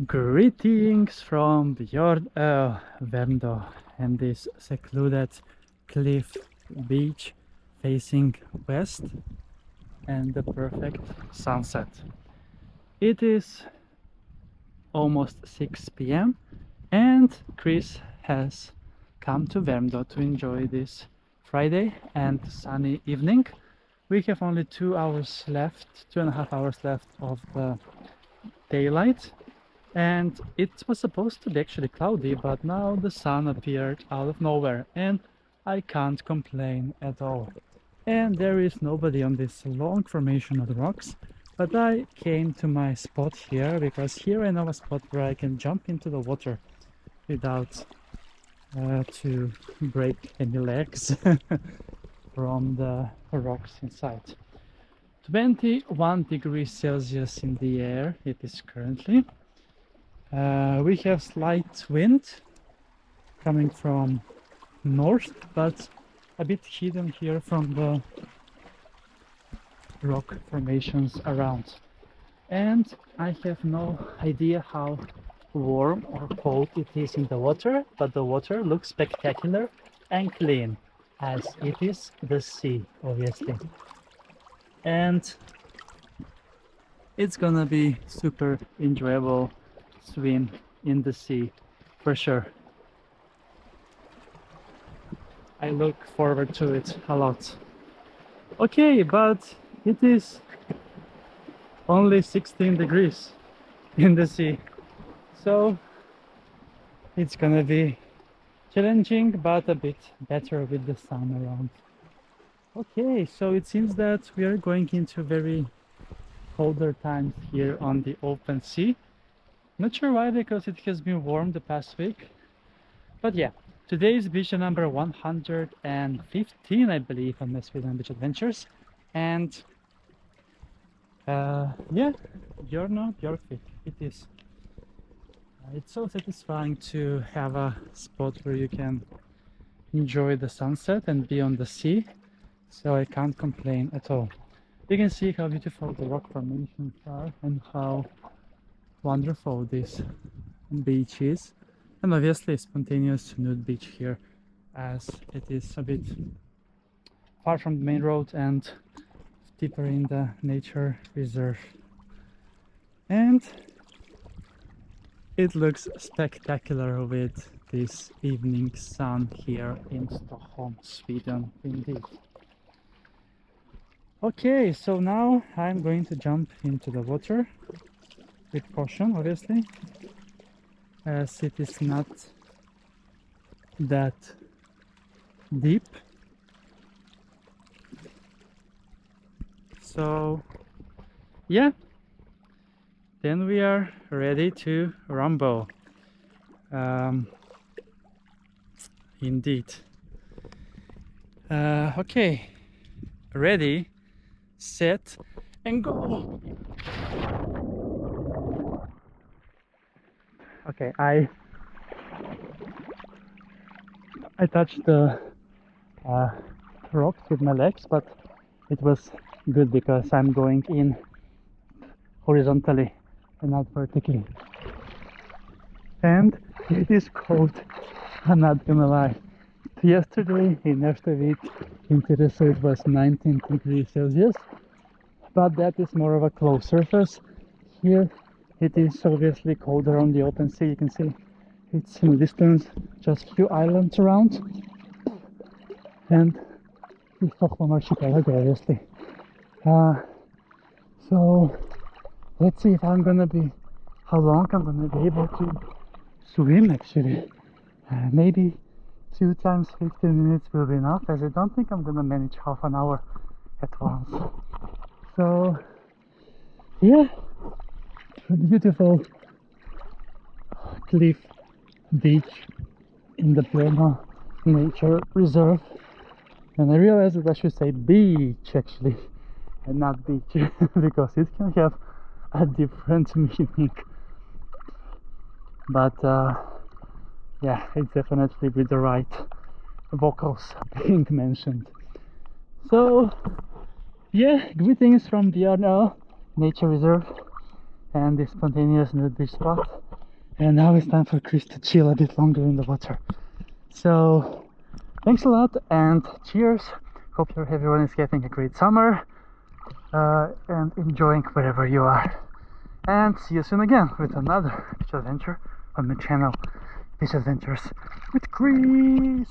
Greetings from Björnö, Värmdö, and this secluded cliff beach facing west and the perfect sunset. It is almost 6 p.m. and Chris has come to Värmdö to enjoy this Friday and sunny evening. We have only 2 hours left, 2.5 hours left of the daylight. And it was supposed to be actually cloudy, but now the sun appeared out of nowhere and I can't complain at all. And there is nobody on this long formation of the rocks, but I came to my spot here because here I know a spot where I can jump into the water without to break any legs from the rocks inside. 21 degrees Celsius in the air it is currently. We have slight wind coming from north, but a bit hidden here from the rock formations around. And I have no idea how warm or cold it is in the water, but the water looks spectacular and clean, as it is the sea, obviously. And it's gonna be super enjoyable swim in the sea for sure. I look forward to it a lot. Okay, but it is only 16 degrees in the sea, so it's gonna be challenging but a bit better with the sun around. Okay, so it seems that we are going into very colder times here on the open sea. Not sure why, because it has been warm the past week. But yeah, today is beach number 115, I believe, on my Sweden Beach Adventures. And yeah, Björnö, Björkvik, it is. It's so satisfying to have a spot where you can enjoy the sunset and be on the sea. So I can't complain at all. You can see how beautiful the rock formations are and how wonderful this beach is, and obviously spontaneous nude beach here, as it is a bit far from the main road and deeper in the nature reserve. And it looks spectacular with this evening sun here in Stockholm, Sweden, indeed. Okay, so now I'm going to jump into the water with caution, obviously, as it is not that deep. So yeah, then we are ready to rumble. Indeed. Okay, ready, set, and go. Okay, I touched the rocks with my legs, but it was good because I'm going in horizontally and not vertically. And it is cold, I'm not gonna lie. Yesterday in Värmdö in Tyresö it was 19 degrees Celsius, but that is more of a closed surface. Here it is obviously colder on the open sea. You can see it's in the distance, just a few islands around, and the Stockholm archipelago, obviously. So let's see if how long I'm gonna be able to swim actually. Maybe 2 times 15 minutes will be enough, as I don't think I'm gonna manage half an hour at once. So yeah, beautiful cliff beach in the Björnö nature reserve, and I realized that I should say beach actually and not beach because it can have a different meaning, but yeah, it's definitely with the right vocals being mentioned. So yeah, greetings from Björnö Nature Reserve and the spontaneous nude beach spot. and now it's time for Chris to chill a bit longer in the water. So thanks a lot and cheers. Hope everyone is getting a great summer and enjoying wherever you are. And see you soon again with another beach adventure on my channel, Beach Adventures with Chris.